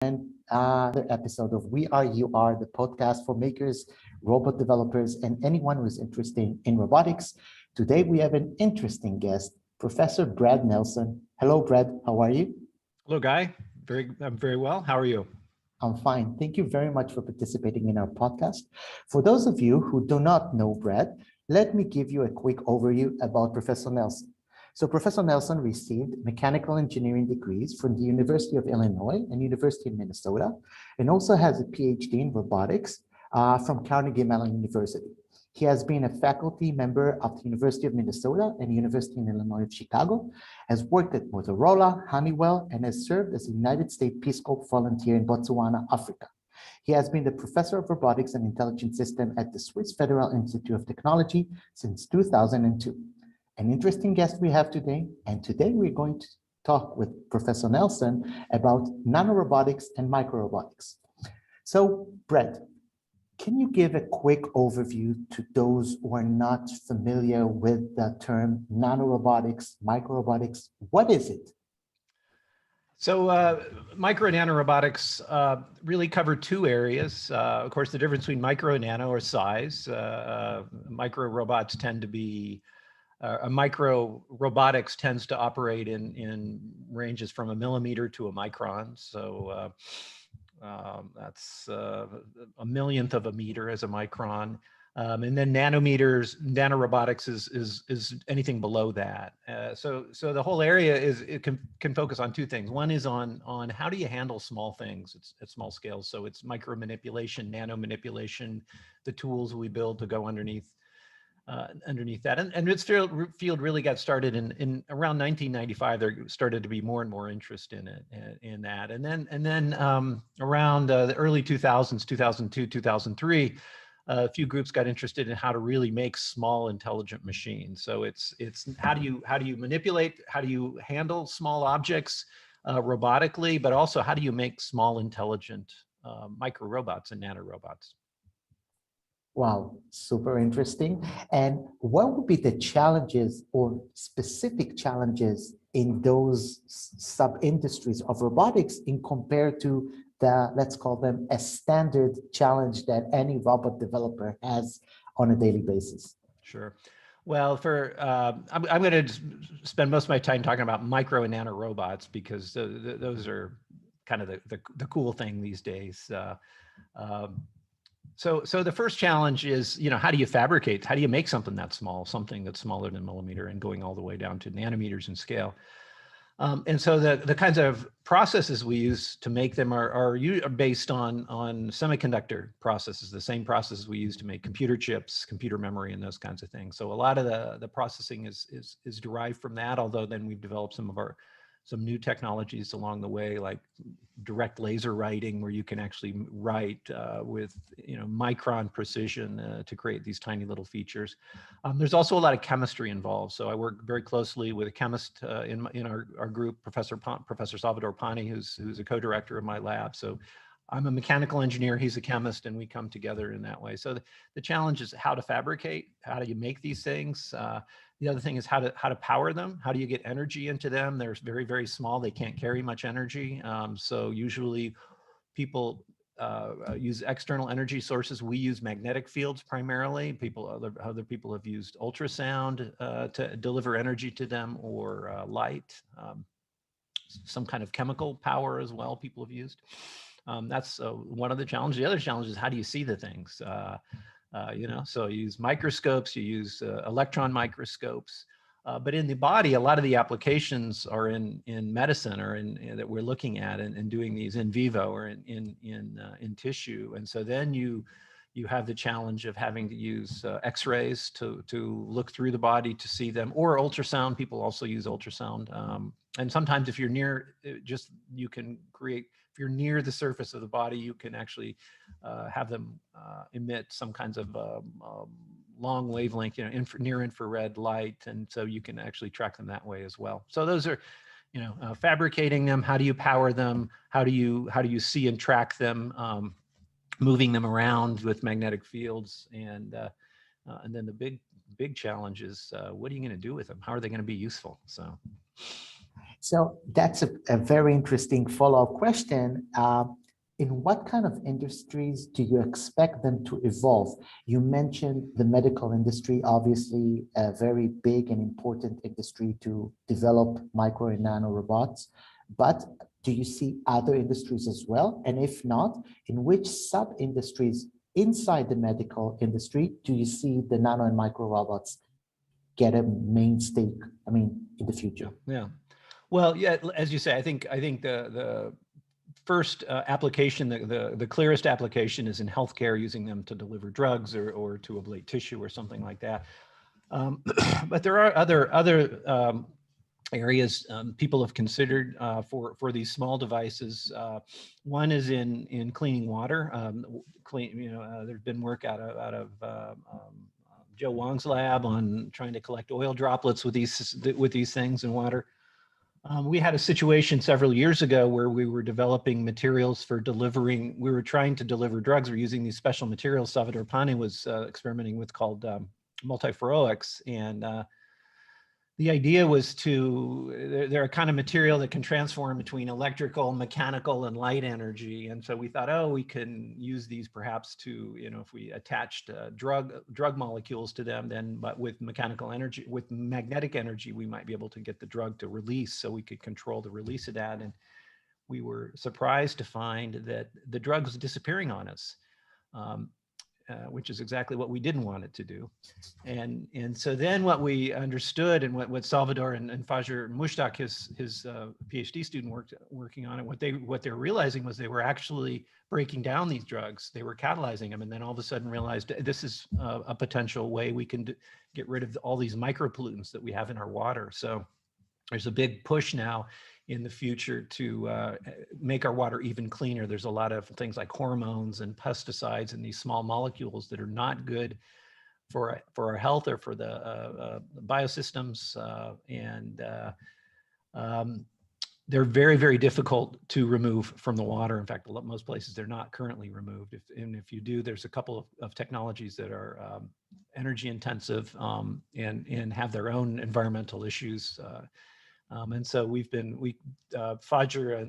Another episode of We Are You Are, the podcast for makers, robot developers, and anyone who's interested in robotics. Today we have an interesting guest, Professor Brad Nelson. Hello, Brad. How are you? Hello, Guy. I'm very well. How are you? I'm fine. Thank you very much for participating in our podcast. For those of you who do not know Brad, let me give you a quick overview about Professor Nelson. So Professor Nelson received mechanical engineering degrees from the University of Illinois and University of Minnesota, and also has a PhD in robotics from Carnegie Mellon University. He has been a faculty member of the University of Minnesota and University in Illinois of Chicago, has worked at Motorola, Honeywell, and has served as a United States Peace Corps volunteer in Botswana, Africa. He has been the professor of robotics and intelligent system at the Swiss Federal Institute of Technology since 2002. An interesting guest we have today, and today we're going to talk with Professor Nelson about nanorobotics and microrobotics. So, Brett, can you give a quick overview to those who are not familiar with the term nanorobotics, microrobotics? What is it? So micronanorobotics really cover two areas. Of course, the difference between micro and nano are size. Microrobots tend to be micro robotics tends to operate in ranges from a millimeter to a micron. So that's a millionth of a meter as a micron. And then nanorobotics is anything below that. So the whole area it can focus on two things. One is on how do you handle small things at small scales. So it's micro manipulation, nano manipulation, the tools we build to go underneath that. And this field really got started in around 1995. There started to be more and more interest in it, in that. And then around the early 2000s, 2002, 2003, a few groups got interested in how to really make small intelligent machines. So it's how do you manipulate, how do you handle small objects robotically, but also how do you make small intelligent micro robots and nanorobots. Wow, super interesting. And what would be the challenges or specific challenges in those sub-industries of robotics in compared to the, let's call them a standard challenge that any robot developer has on a daily basis? Sure. Well, I'm going to spend most of my time talking about micro and nanorobots because those are kind of the cool thing these days. So the first challenge is, how do you fabricate? How do you make something that small, something that's smaller than a millimeter and going all the way down to nanometers in scale? And so the kinds of processes we use to make them are based on semiconductor processes, the same processes we use to make computer chips, computer memory, and those kinds of things. So a lot of the processing is derived from that, although then we've developed some new technologies along the way, like direct laser writing, where you can actually write with micron precision to create these tiny little features. There's also a lot of chemistry involved. So I work very closely with a chemist in our group, Professor Salvador Pani, who's a co-director of my lab. So I'm a mechanical engineer, he's a chemist, and we come together in that way. So the challenge is how to fabricate, how do you make these things? The other thing is how to power them. How do you get energy into them? They're very, very small. They can't carry much energy. So usually people use external energy sources. We use magnetic fields primarily. Other people have used ultrasound to deliver energy to them, or light. Some kind of chemical power as well people have used. That's one of the challenges. The other challenge is how do you see the things? So you use microscopes, you use electron microscopes, but in the body, a lot of the applications are in medicine or that we're looking at and doing these in vivo or in tissue. And so then you have the challenge of having to use X-rays to look through the body to see them, or ultrasound. People also use ultrasound. And sometimes if you're near, if you're near the surface of the body, you can actually have them emit some kinds of long wavelength, near infrared light. And so you can actually track them that way as well. So those are, fabricating them. How do you power them? How do you see and track them? Moving them around with magnetic fields, and then the big challenge is what are you going to do with them? How are they going to be useful? So So that's a very interesting follow-up question. In what kind of industries do you expect them to evolve? You mentioned the medical industry, obviously a very big and important industry to develop micro and nano robots, but do you see other industries as well? And if not, in which sub-industries inside the medical industry do you see the nano and micro robots get a main stake, in the future? Yeah. Well, yeah, as you say, I think the first application, the clearest application is in healthcare, using them to deliver drugs or to ablate tissue or something like that. But there are other areas people have considered for these small devices. One is in cleaning water. There's been work out of Joe Wong's lab on trying to collect oil droplets with these things in water. We had a situation several years ago where we were developing materials for delivering. We were trying to deliver drugs. We're using these special materials Salvador Pane was experimenting with called multiferroics, and the idea was they're a kind of material that can transform between electrical, mechanical, and light energy. And so we thought, oh, we can use these perhaps to, if we attached drug molecules to them, but with mechanical energy, with magnetic energy, we might be able to get the drug to release, so we could control the release of that. And we were surprised to find that the drug was disappearing on us. Which is exactly what we didn't want it to do. And so then what we understood, and what Salvador and Fajr Mushtaq, his PhD student, working on it, what they were realizing was they were actually breaking down these drugs. They were catalyzing them, and then all of a sudden realized this is a potential way we can get rid of all these micropollutants that we have in our water. So there's a big push now in the future to make our water even cleaner. There's a lot of things like hormones and pesticides and these small molecules that are not good for our health or for the biosystems. They're very, very difficult to remove from the water. In fact, most places they're not currently removed. If you do, there's a couple of technologies that are energy intensive and have their own environmental issues. And so Fajr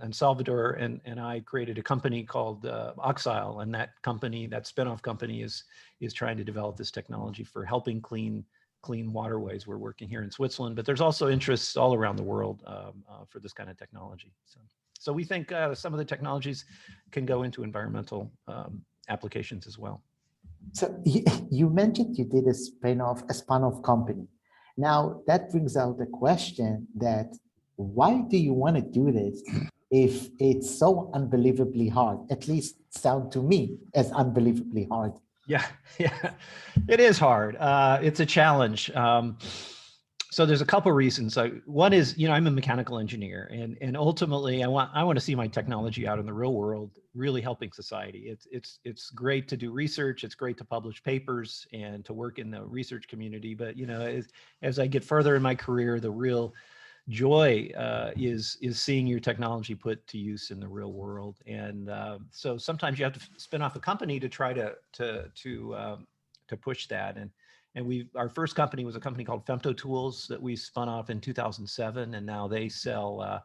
and Salvador and I created a company called Oxyle, and that spinoff company is trying to develop this technology for helping clean waterways. We're working here in Switzerland, but there's also interests all around the world for this kind of technology. So we think some of the technologies can go into environmental applications as well. So you mentioned you did a spin-off company. Now that brings out the question that why do you want to do this if it's so unbelievably hard? At least sound to me as unbelievably hard. Yeah, it is hard. It's a challenge. So there's a couple of reasons. One is, I'm a mechanical engineer, and ultimately I want to see my technology out in the real world, really helping society. It's great to do research. It's great to publish papers and to work in the research community. But as I get further in my career, the real joy is seeing your technology put to use in the real world. And so sometimes you have to spin off a company to try to push that. And our first company was a company called Femto Tools that we spun off in 2007, and now they sell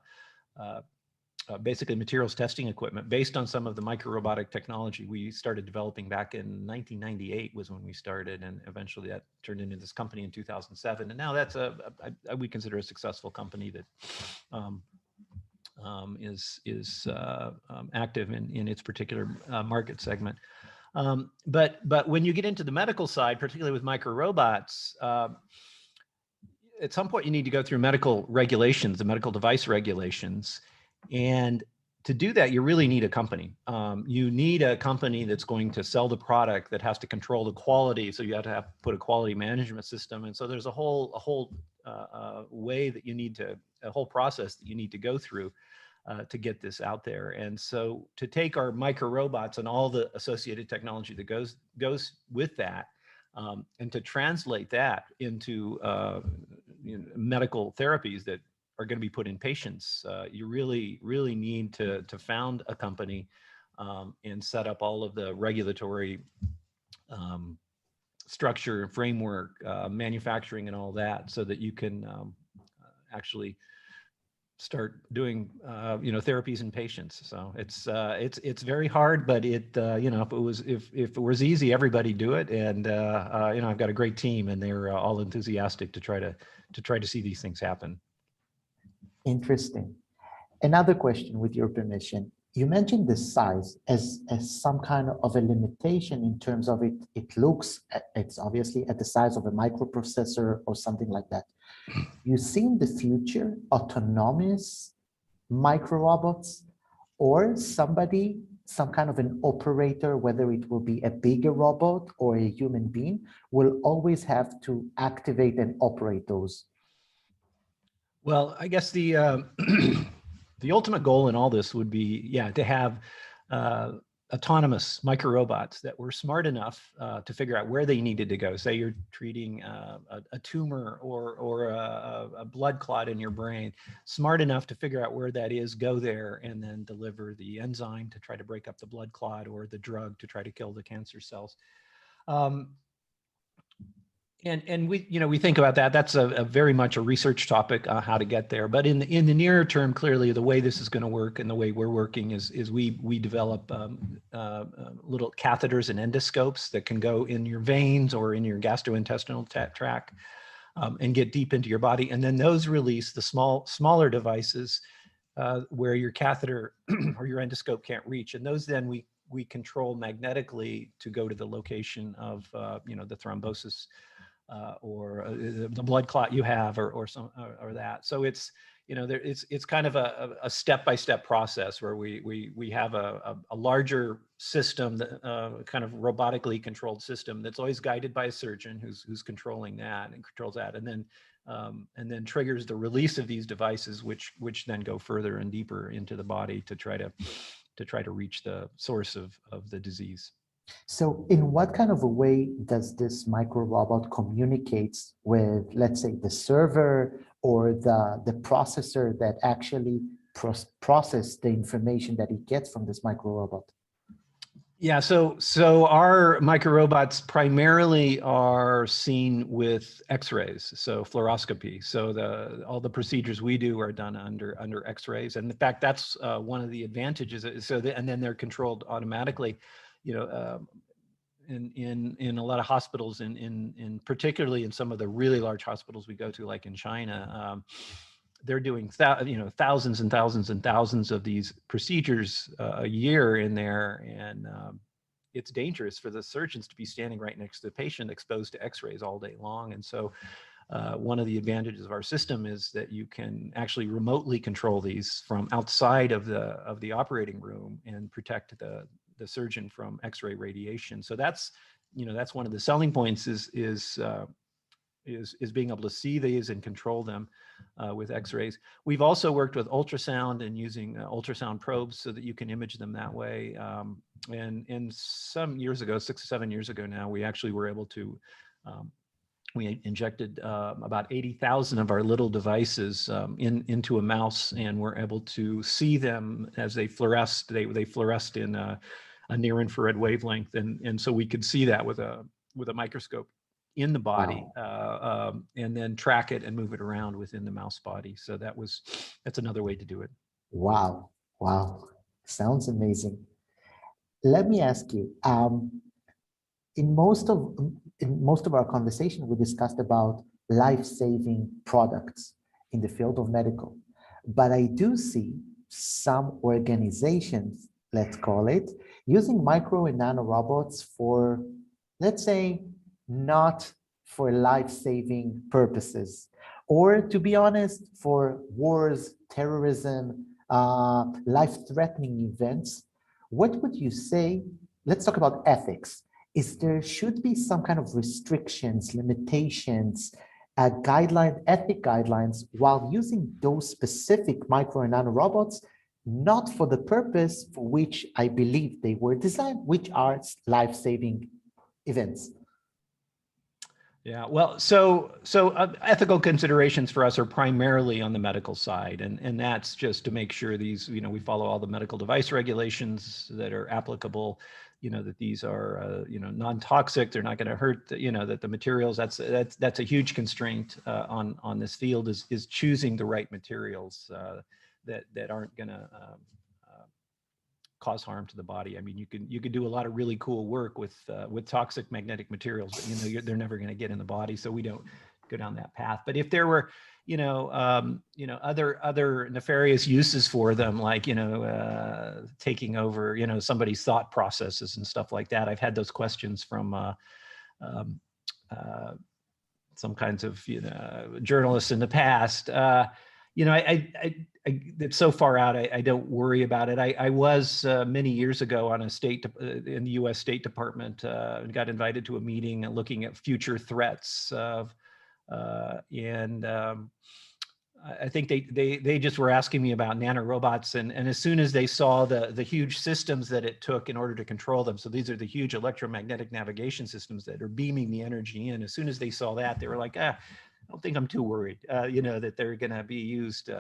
basically materials testing equipment based on some of the microrobotic technology we started developing back in 1998 was when we started, and eventually that turned into this company in 2007. And now that's we consider a successful company that is active in its particular market segment. But when you get into the medical side, particularly with microrobots, at some point you need to go through medical regulations, the medical device regulations. And to do that, you really need a company. You need a company that's going to sell the product, that has to control the quality. So you have to put a quality management system. And so there's a whole way that you need to, a whole process that you need to go through to get this out there. And so to take our microrobots and all the associated technology that goes with that, and to translate that into medical therapies that are going to be put in patients, you really need to found a company and set up all of the regulatory structure, framework, manufacturing, and all that, so that you can actually start doing therapies in patients. So it's very hard, but it if it was easy, everybody'd do it. And I've got a great team, and they're all enthusiastic to try to see these things happen. Interesting. Another question, with your permission. You mentioned the size as some kind of a limitation in terms of it looks, it's obviously at the size of a microprocessor or something like that. You see in the future autonomous microrobots, or some kind of an operator, whether it will be a bigger robot or a human being, will always have to activate and operate those? Well, I guess the the ultimate goal in all this would be, to have autonomous microrobots that were smart enough to figure out where they needed to go. Say you're treating a tumor or a blood clot in your brain, smart enough to figure out where that is, go there, and then deliver the enzyme to try to break up the blood clot, or the drug to try to kill the cancer cells. And we think about that. That's a very much a research topic, how to get there. But in the near term, clearly the way this is going to work, and the way we're working, is we develop little catheters and endoscopes that can go in your veins or in your gastrointestinal tract and get deep into your body. And then those release the smaller devices where your catheter or your endoscope can't reach. And those then we control magnetically to go to the location of the thrombosis or the blood clot you have, or that. So it's kind of a step-by-step process where we have a larger system, that kind of robotically controlled system that's always guided by a surgeon who's controlling that and controls that, and then triggers the release of these devices, which then go further and deeper into the body to try to reach the source of the disease. So in what kind of a way does this microrobot communicates with, let's say, the server or the processor that actually process the information that it gets from this microrobot? Yeah, so our microrobots primarily are seen with X-rays, so fluoroscopy. So all the procedures we do are done under X-rays, and in fact, that's one of the advantages. And then they're controlled automatically. In a lot of hospitals, in particularly in some of the really large hospitals we go to, like in China, they're doing thousands and thousands and thousands of these procedures a year in there, and it's dangerous for the surgeons to be standing right next to the patient, exposed to X-rays all day long. And so one of the advantages of our system is that you can actually remotely control these from outside of the operating room and protect the surgeon from X-ray radiation. So that's one of the selling points is being able to see these and control them with X-rays. We've also worked with ultrasound and using ultrasound probes so that you can image them that way. And some years ago, 6 or 7 years ago now, we actually were able to we injected about 80,000 of our little devices into a mouse, and we're able to see them as they fluoresced. They fluoresced in a near infrared wavelength, and so we could see that with a microscope in the body. Wow. And then track it and move it around within the mouse body. So that's another way to do it. Wow. Sounds amazing. Let me ask you, in most of our conversation, we discussed about life-saving products in the field of medical, but I do see some organizations, let's call it, using micro and nanorobots for, let's say, not for life-saving purposes, or, to be honest, for wars, terrorism, life-threatening events. What would you say? Let's talk about ethics. Should be some kind of restrictions, limitations, ethic guidelines while using those specific micro and nanorobots, not for the purpose for which I believe they were designed, which are life-saving events? Yeah, well, so ethical considerations for us are primarily on the medical side, and that's just to make sure these, we follow all the medical device regulations that are applicable, that these are, non-toxic, they're not going to hurt, that the materials, that's a huge constraint on this field is choosing the right materials that aren't going to cause harm to the body. I mean, you can do a lot of really cool work with toxic magnetic materials, but they're never going to get in the body, so we don't go down that path. But if there were, other nefarious uses for them, like taking over, somebody's thought processes and stuff like that, I've had those questions from some kinds of journalists in the past. It's so far out, I don't worry about it. I was many years ago on in the U.S. State Department and got invited to a meeting looking at future threats I think they just were asking me about nanorobots, and as soon as they saw the huge systems that it took in order to control them, so these are the huge electromagnetic navigation systems that are beaming the energy in. As soon as they saw that, they were like, I don't think I'm too worried, that they're going to be used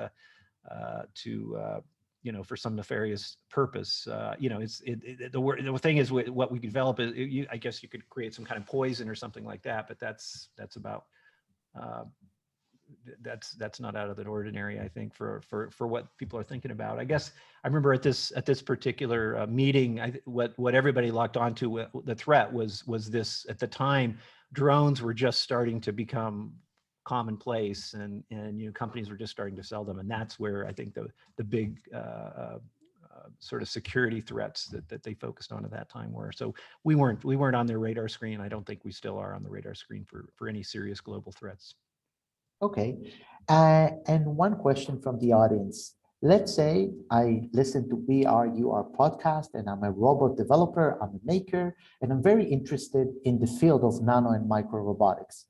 for some nefarious purpose. The thing is, what we develop is, I guess you could create some kind of poison or something like that, but that's about. That's not out of the ordinary, I think, for what people are thinking about. I guess I remember at this particular meeting, what everybody locked onto, the threat was this. At the time, drones were just starting to become commonplace, and companies were just starting to sell them, and that's where I think the big sort of security threats that they focused on at that time were. So we weren't on their radar screen. I don't think we still are on the radar screen for any serious global threats. Okay, and one question from the audience. Let's say I listen to We Are You Are podcast, and I'm a robot developer, I'm a maker, and I'm very interested in the field of nano and micro robotics.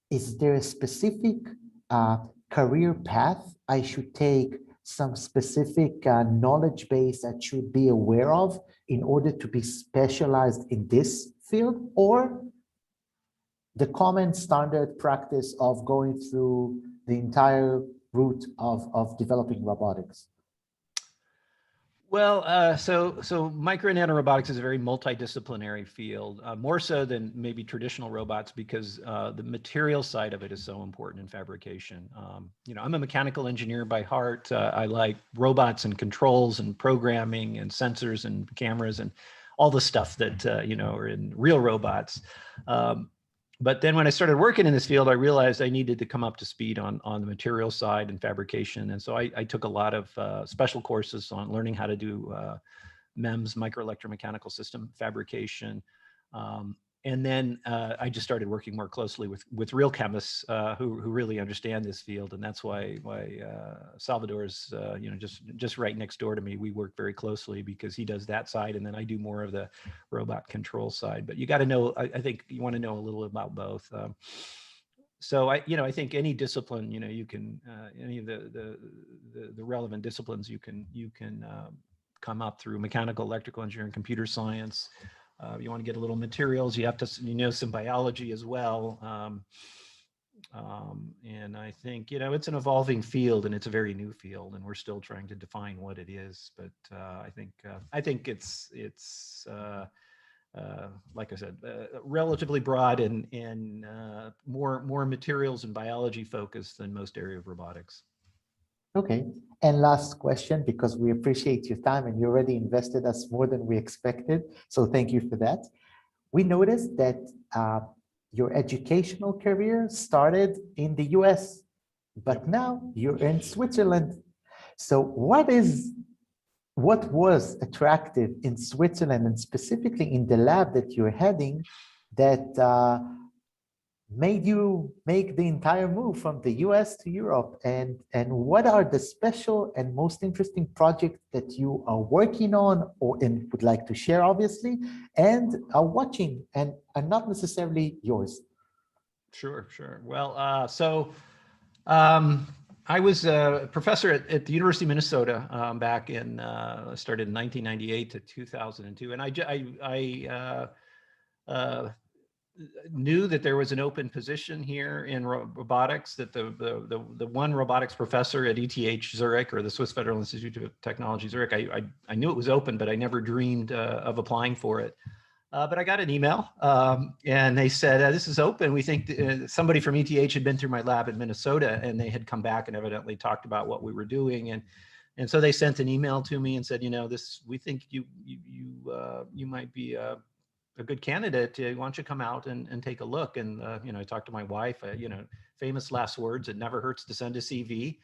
Is there a specific career path I should take, some specific knowledge base I should be aware of in order to be specialized in this field, or the common standard practice of going through the entire route of developing robotics? Well, so micronanorobot is a very multidisciplinary field, more so than maybe traditional robots, because the material side of it is so important in fabrication. I'm a mechanical engineer by heart. I like robots and controls and programming and sensors and cameras and all the stuff that are in real robots. But then when I started working in this field, I realized I needed to come up to speed on the material side and fabrication. And so I took a lot of special courses on learning how to do MEMS, microelectromechanical system fabrication. And then I just started working more closely with real chemists who really understand this field. And that's why Salvador's just right next door to me. We work very closely because he does that side, and then I do more of the robot control side. But you got to know, I think you want to know a little about both. So I think any discipline, you can any of the relevant disciplines you can come up through: mechanical, electrical engineering, computer science. You want to get a little materials, you have to some biology as well. And I think, it's an evolving field, and it's a very new field, and we're still trying to define what it is. But I think it's like I said, relatively broad and more materials and biology focused than most area of robotics. Okay, and last question, because we appreciate your time and you already invested us more than we expected. So thank you for that. We noticed that your educational career started in the US, but now you're in Switzerland. So what was attractive in Switzerland, and specifically in the lab that you're heading, that made you make the entire move from the US to Europe? And what are the special and most interesting projects that you are working on and would like to share, obviously, and are watching and are not necessarily yours? Sure. Well, I was a professor at the University of Minnesota back in, started in 1998 to 2002. And knew that there was an open position here in robotics, that the one robotics professor at ETH Zurich, or the Swiss Federal Institute of Technology Zurich, I knew it was open, but I never dreamed of applying for it. But I got an email and they said, this is open. We think somebody from ETH had been through my lab in Minnesota, and they had come back and evidently talked about what we were doing. And so they sent an email to me and said, we think you might be a good candidate. Why don't you come out and take a look? And, I talked to my wife, famous last words, it never hurts to send a CV.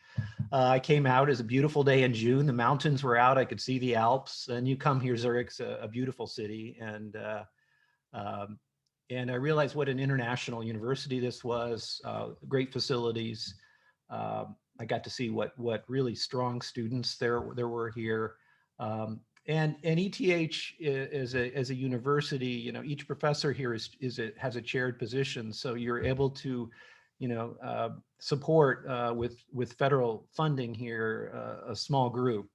I came out. It was a beautiful day in June. The mountains were out. I could see the Alps. And you come here, Zurich's a beautiful city. And I realized what an international university this was, great facilities. I got to see what really strong students there were here. And ETH as a university, each professor here has a chaired position, so you're able to, support with federal funding here a small group,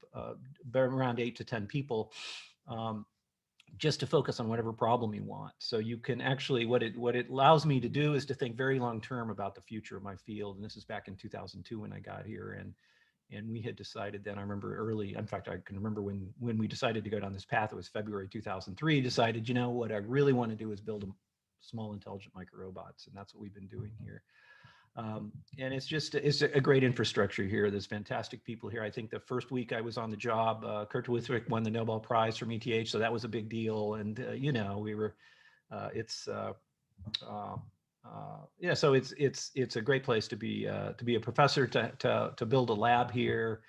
around 8 to 10 people, just to focus on whatever problem you want. So you can actually, what it allows me to do is to think very long term about the future of my field. And this is back in 2002 when I got here, and we had decided then, I remember early, in fact, I can remember when we decided to go down this path, it was February 2003, decided, what I really want to do is build small intelligent microrobots. And that's what we've been doing here. And it's a great infrastructure here. There's fantastic people here. I think the first week I was on the job, Kurt Withrick won the Nobel Prize from ETH. So that was a big deal. And, we were, yeah, so it's a great place to be a professor, to build a lab here.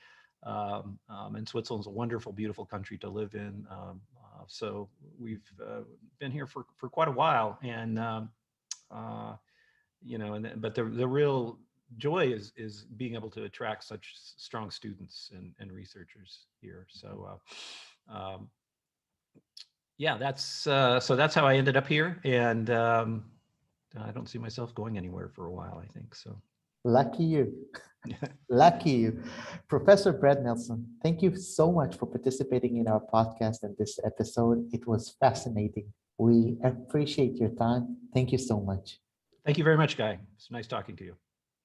And Switzerland's a wonderful, beautiful country to live in. So we've been here for quite a while, and but the real joy is being able to attract such strong students and researchers here. So yeah, that's how I ended up here, and I don't see myself going anywhere for a while, I think so. Lucky you. Lucky you. Professor Brad Nelson, thank you so much for participating in our podcast and this episode. It was fascinating. We appreciate your time. Thank you so much. Thank you very much, Guy. It's nice talking to you.